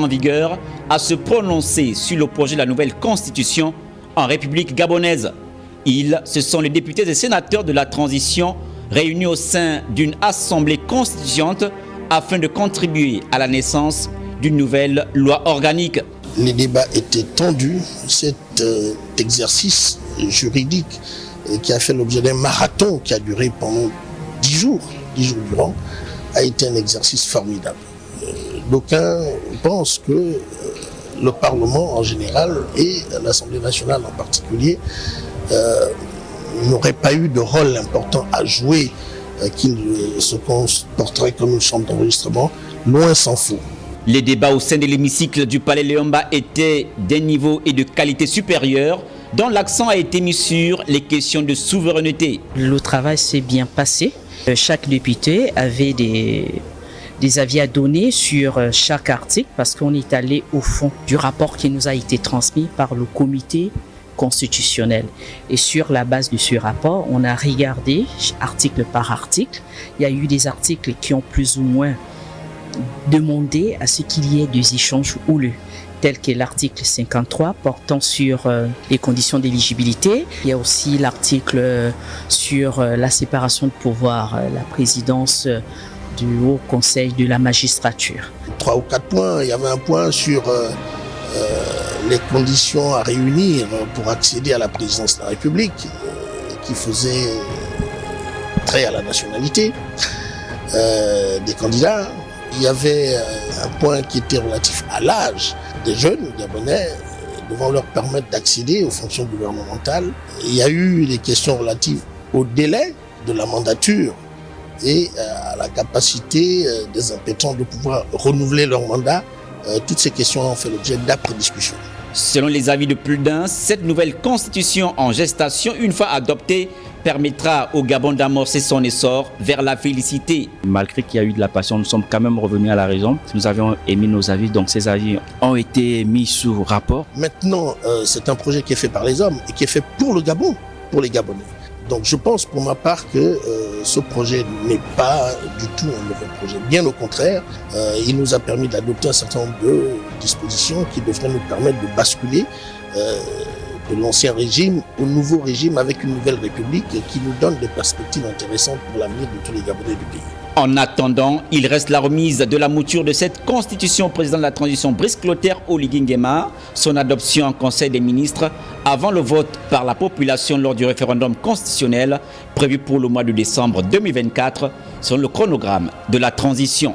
en vigueur à se prononcer sur le projet de la nouvelle constitution en République gabonaise. Ce sont les députés et sénateurs de la transition réunis au sein d'une assemblée constituante afin de contribuer à la naissance d'une nouvelle loi organique. Les débats étaient tendus. Cet exercice juridique qui a fait l'objet d'un marathon qui a duré pendant 10 jours durant, a été un exercice formidable. D'aucuns pensent que le Parlement en général et l'Assemblée nationale en particulier n'auraient pas eu de rôle important à jouer, qu'ils se comporteraient comme une chambre d'enregistrement. Loin s'en faut. Les débats au sein de l'hémicycle du Palais Léomba étaient d'un niveau et de qualité supérieurs, dont l'accent a été mis sur les questions de souveraineté. Le travail s'est bien passé. Chaque député avait des avis à donner sur chaque article parce qu'on est allé au fond du rapport qui nous a été transmis par le comité constitutionnel. Et sur la base de ce rapport, on a regardé article par article. Il y a eu des articles qui ont plus ou moins demandé à ce qu'il y ait des échanges houleux, tel que l'article 53 portant sur les conditions d'éligibilité. Il y a aussi l'article sur la séparation de pouvoir, la présidence du Haut Conseil de la magistrature. 3 ou 4 points. Il y avait un point sur les conditions à réunir pour accéder à la présidence de la République, qui faisait trait à la nationalité des candidats. Il y avait un point qui était relatif à l'âge des jeunes Gabonais, devant leur permettre d'accéder aux fonctions gouvernementales. Il y a eu des questions relatives au délai de la mandature et à la capacité des impétrants de pouvoir renouveler leur mandat. Toutes ces questions ont fait l'objet d'âpres discussions. Selon les avis de plus d'un, cette nouvelle constitution en gestation, une fois adoptée, permettra au Gabon d'amorcer son essor vers la félicité. Malgré qu'il y a eu de la passion, nous sommes quand même revenus à la raison. Nous avions émis nos avis, donc ces avis ont été mis sous rapport. Maintenant, c'est un projet qui est fait par les hommes et qui est fait pour le Gabon, pour les Gabonais. Donc je pense pour ma part que ce projet n'est pas du tout un mauvais projet. Bien au contraire, il nous a permis d'adopter un certain nombre de dispositions qui devraient nous permettre de basculer de l'ancien régime au nouveau régime avec une nouvelle république qui nous donne des perspectives intéressantes pour l'avenir de tous les Gabonais du pays. En attendant, il reste la remise de la mouture de cette constitution au président de la transition Brice Clotaire Oligui Nguema, son adoption en Conseil des ministres avant le vote par la population lors du référendum constitutionnel prévu pour le mois de décembre 2024 selon le chronogramme de la transition.